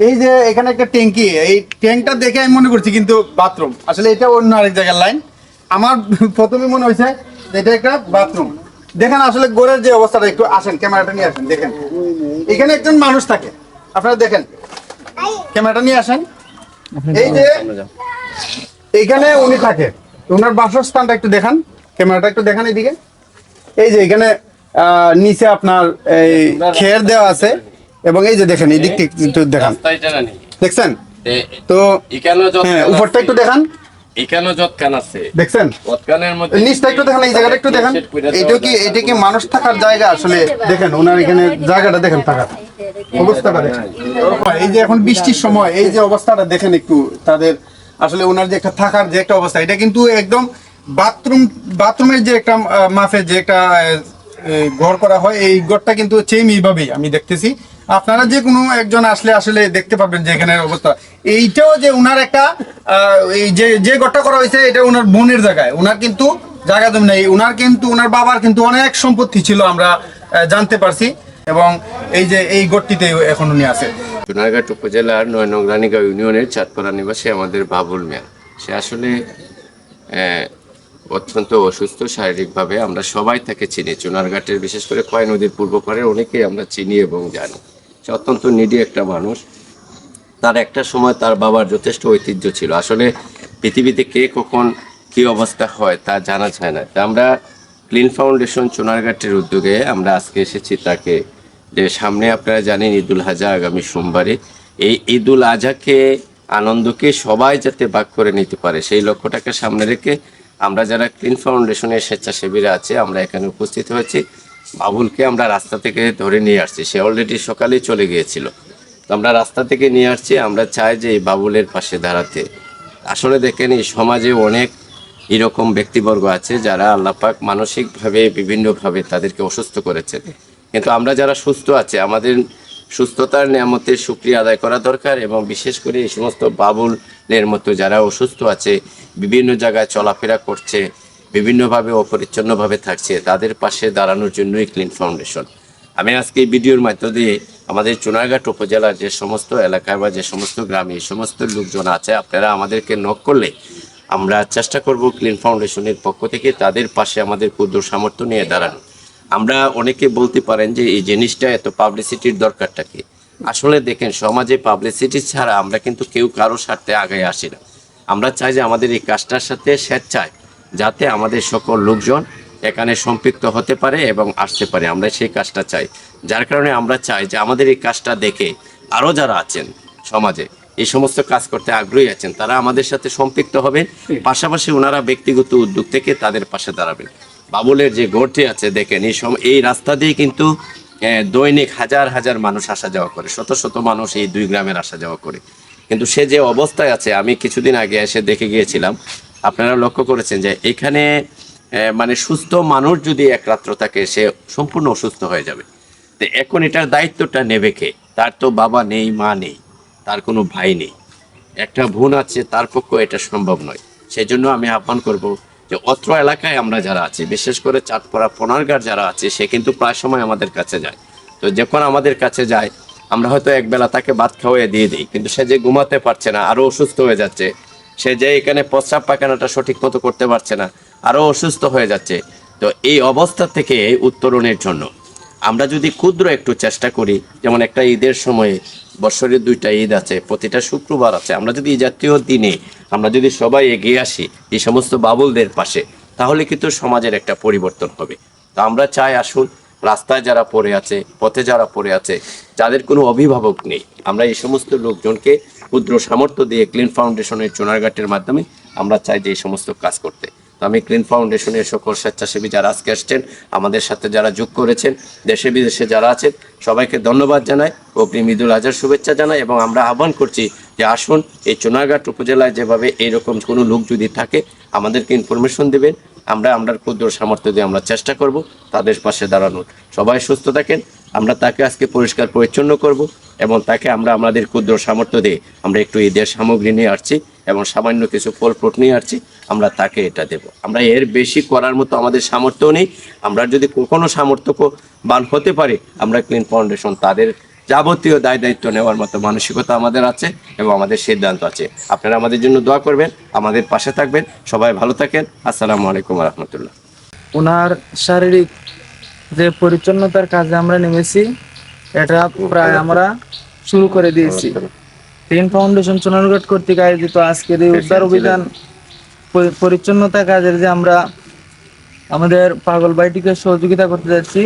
এই যে এখানে একটা ট্যাঙ্কি, এই ট্যাঙ্কটা দেখে আমি মনে করছি কিন্তু বাথরুম, আসলে এটা অন্য আরেক জায়গার লাইন। আমার প্রথমে মনে হয়েছে যে এটা একটা বাথরুম। দেখেন আসলে গোড়ের যে অবস্থাটা, একটু আসেন ক্যামেরাটা নিয়ে আসেন, দেখেন এখানে একজন মানুষ থাকে, আপনারা দেখেন, ক্যামেরাটা নিয়ে আসেন। এই যে এখানে উনি থাকে, ওনার বাসস্থানটা একটু দেখান, ক্যামেরাটা একটু দেখান এদিকে। এই যে এখানে নিচে আপনার এই খের দেওয়া আছে, এবং এই যে দেখেন এই দিক থেকে একটু দেখান, দেখছেন তো? হ্যাঁ, উপরটা একটু দেখান, দেখছেন? নিচটা একটু দেখেন, এই জায়গাটা একটু দেখেন। এটা কি মানুষ থাকার জায়গা? আসলে দেখেন ওনার এখানে জায়গাটা দেখেন, থাকার অবস্থাটা দেখেন। এই যে এখন বৃষ্টির সময় এই যে অবস্থাটা দেখেন একটু, তাদের আসলে ওনার যে একটা থাকার যে একটা অবস্থা, এটা কিন্তু একদম বাথরুমের যে একটা মাফে যে একটা ঘর করা হয়, এই ঘরটা কিন্তু সেম এইভাবেই আমি দেখতেছি। আপনারা যে কোনো একজন আসলে আসলে দেখতে পাবেন যে এখানের অবস্থা। এইটাও যে উনার একটা এই যে ঘরটা করা হয়েছে, এটা উনার বোনের জায়গায়, উনার কিন্তু জায়গা জমি নেই। উনার কিন্তু উনার বাবার কিন্তু অনেক সম্পত্তি ছিল, আমরা জানতে পারছি, এবং এই যে এই ঘরটিতে এখন উনি আছে। সোনারঘাট উপজেলার ৯ নং রানীগাঁও ইউনিয়নের চাঁদপাড়া নিবাসী আমাদের বাবুল মিয়া। সে আসলে অত্যন্ত অসুস্থ শারীরিকভাবে। আমরা সবাই তাকে চিনি, চুনারঘাটের বিশেষ করে খোয়াই নদীর পূর্ব পাড়ের অনেকেই আমরা চিনি এবং জানি। সে অত্যন্ত নিডি একটা মানুষ। তার একটা সময় তার বাবার যথেষ্ট ঐতিহ্য ছিল। আসলে পৃথিবীতে কে কখন কী অবস্থা হয় তা জানা যায় না। তা আমরা ক্লিন ফাউন্ডেশন চুনারঘাটের উদ্যোগে আমরা আজকে এসেছি তাকে, যে সামনে আপনারা জানেন ঈদুল আজহা আগামী সোমবারে। এই ঈদুল আজহাকে আনন্দকে সবাই যাতে ভাগ করে নিতে পারে, সেই লক্ষ্যটাকে সামনে রেখে আমরা যারা ক্লিন ফাউন্ডেশনের স্বেচ্ছাসেবীরা আছে আমরা এখানে উপস্থিত হয়েছি। বাবুলকে আমরা রাস্তা থেকে ধরে নিয়ে আসছি, সে অলরেডি সকালেই চলে গিয়েছিল। তো আমরা রাস্তা থেকে নিয়ে আসছি, আমরা চাই যে এই বাবুলের পাশে দাঁড়াতে। আসলে দেখেন এই সমাজে অনেক এরকম ব্যক্তিবর্গ আছে যারা আল্লাপাক মানসিকভাবে বিভিন্নভাবে তাদেরকে অসুস্থ করেছেন, কিন্তু আমরা যারা সুস্থ আছে আমাদের সুস্থতার নিয়ামতের শুকরিয়া আদায় করা দরকার। এবং বিশেষ করে এই সমস্ত বাবুলের মতো যারা অসুস্থ আছে, বিভিন্ন জায়গায় চলাফেরা করছে, বিভিন্নভাবে অপরিচ্ছন্নভাবে থাকছে, তাদের পাশে দাঁড়ানোর জন্যই ক্লিন ফাউন্ডেশন। আমি আজকে এই ভিডিওর মাধ্যম দিয়ে আমাদের চুনারঘাট উপজেলার যে সমস্ত এলাকায় বা যে সমস্ত গ্রামে এই সমস্ত লোকজন আছে, আপনারা আমাদেরকে নক করলে আমরা চেষ্টা করব ক্লিন ফাউন্ডেশনের পক্ষ থেকে তাদের পাশে আমাদের ক্ষুদ্র সামর্থ্য নিয়ে দাঁড়ানো। আমরা অনেকে বলতে পারেন যে এই জিনিসটা এত পাবলিসিটির দরকারটা কি? আসলে দেখেন সমাজে পাবলিসিটি ছাড়া আমরা কিন্তু কেউ কারো স্বার্থে আগে আসি না। আমরা চাই যে আমাদের এই কাজটার সাথে স্বেচ্ছায় যাতে আমাদের সকল লোকজন এখানে সম্পৃক্ত হতে পারে এবং আসতে পারে, আমরা সেই কাজটা চাই। যার কারণে আমরা চাই যে আমাদের এই কাজটা দেখে আরও যারা আছেন সমাজে এই সমস্ত কাজ করতে আগ্রহী আছেন তারা আমাদের সাথে সম্পৃক্ত হবেন, পাশাপাশি ওনারা ব্যক্তিগত উদ্যোগ থেকে তাদের পাশে দাঁড়াবেন। বাবুলের যে গড়টি আছে দেখেন, এই রাস্তা দিয়ে কিন্তু দৈনিক হাজার হাজার মানুষ আসা যাওয়া করে, শত শত মানুষ এই দুই গ্রামের আসা যাওয়া করে। কিন্তু সে যে অবস্থায় আছে, আমি কিছুদিন আগে এসে দেখে গিয়েছিলাম, আপনারা লক্ষ্য করেছেন যে এখানে মানে সুস্থ মানুষ যদি এক রাত্র থাকে সে সম্পূর্ণ অসুস্থ হয়ে যাবে। তো এখন এটার দায়িত্বটা নেবে কে? তার তো বাবা নেই, মা নেই, তার কোনো ভাই নেই, একটা বোন আছে, তার পক্ষে এটা সম্ভব নয়। সেই জন্য আমি আহ্বান করব যে অত্র এলাকায় আমরা যারা আছি, বিশেষ করে চাঁদপাড়া পোনারঘাট যারা আছে, সে কিন্তু প্রায় সময় আমাদের কাছে যায়। তো যখন আমাদের কাছে যায় আমরা হয়তো একবেলা তাকে ভাত খাওয়াই দিয়ে দিই, কিন্তু সে যে ঘুমাতে পারছে না, আরও অসুস্থ হয়ে যাচ্ছে, সে যে এখানে প্রস্রাব পায়খানাটা সঠিক মতো করতে পারছে না, আরও অসুস্থ হয়ে যাচ্ছে। তো এই অবস্থা থেকে উত্তরণের জন্য আমরা যদি ক্ষুদ্র একটু চেষ্টা করি, যেমন একটা ঈদের সময়ে বৎসরের 2টা ঈদ আছে, প্রতিটা শুক্রবার আছে, আমরা যদি এই জাতীয় দিনে আমরা যদি সবাই এগিয়ে আসি এই সমস্ত বাবুলদের পাশে, তাহলে কিন্তু সমাজের একটা পরিবর্তন হবে। তো আমরা চাই আসুন, রাস্তায় যারা পড়ে আছে, পথে যারা পড়ে আছে, যাদের কোনো অভিভাবক নেই, আমরা এই সমস্ত লোকজনকে ক্ষুদ্র সামর্থ্য দিয়ে ক্লিন ফাউন্ডেশনের চুনারঘাটের মাধ্যমে আমরা চাই যে এই সমস্ত কাজ করতে। তো আমি ক্লিন ফাউন্ডেশনের সকল স্বেচ্ছাসেবী যারা আজকে আসছেন, আমাদের সাথে যারা যোগ করেছেন, দেশে বিদেশে যারা আছেন, সবাইকে ধন্যবাদ জানাই, অগ্রিম ঈদুল আজহার শুভেচ্ছা জানাই। এবং আমরা আহ্বান করছি যে আসুন, এই চুনারঘাট উপজেলায় যেভাবে এইরকম কোনো লোক যদি থাকে আমাদেরকে ইনফরমেশন দেবেন, আমরা ক্ষুদ্র সামর্থ্য দিয়ে আমরা চেষ্টা করব তাদের পাশে দাঁড়ানোর। সবাই সুস্থ থাকেন। আমরা তাকে আজকে পরিষ্কার পরিচ্ছন্ন করব এবং তাকে আমরা আমাদের ক্ষুদ্র সামর্থ্য দিয়ে আমরা একটু ঈদের সামগ্রী নিয়ে আসছি এবং সামান্য কিছু ফল ফ্রুট নিয়ে আসছি, আমরা তাকে এটা দেব। আমরা এর বেশি করার মতো আমাদের সামর্থ্য নেই। আমরা যদি কখনো সামর্থ্যবান হতে পারি, আমরা ক্লিন ফাউন্ডেশন তাদের যাবতীয় দায় দায়িত্ব নেওয়ার মতো মানসিকতা আমাদের আছে এবং আমাদের সিদ্ধান্ত আছে। আপনারা আমাদের জন্য দোয়া করবেন, আমাদের পাশে থাকবেন। সবাই ভালো থাকেন। আসসালামু আলাইকুম রহমতুল্লাহ। ওনার শারীরিক যে পরিচ্ছন্নতার কাজে আমরা নেমেছি, এটা প্রায় আমরা শুরু করে দিয়েছি। গ্রিন ফাউন্ডেশন সোনারঘাট কর্তৃক আয়োজিত আজকের এই উদ্ধার অভিযান পরিচ্ছন্নতা কাজের যে আমরা আমাদের পাগল ভাইটিকে সহযোগিতা করতে যাচ্ছি।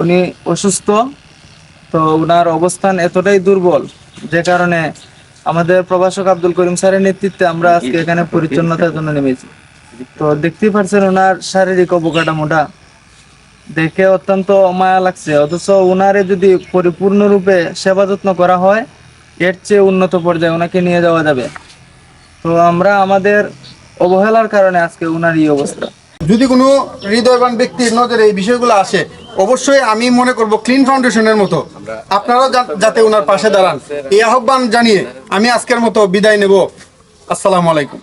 উনি অসুস্থ, তো ওনার অবস্থান এতটাই দুর্বল যে কারণে আমাদের প্রভাষক আব্দুল করিম স্যারের নেতৃত্বে আমরা আজকে এখানে পরিচ্ছন্নতার জন্য নেমেছি। তো দেখতেই পাচ্ছেন ওনার শারীরিক অবকাঠামোটা দেখে অত্যন্ত মায়া লাগছে, অথচ ওনারে যদি পরিপূর্ণরূপে সেবা যত্ন করা হয় এর চেয়ে উন্নত পর্যায়ে ওনাকে নিয়ে যাওয়া যাবে। তো আমরা আমাদের অবহেলার কারণে আজকে ওনার এই অবস্থা। যদি কোনো হৃদয়বান ব্যক্তির নজরে এই বিষয়গুলো আসে, অবশ্যই আমি মনে করব ক্লিন ফাউন্ডেশনের মতো আপনারাও যাতে ওনার পাশে দাঁড়ান, এই আহ্বান জানিয়ে আমি আজকের মতো বিদায় নেব। আসসালামু আলাইকুম।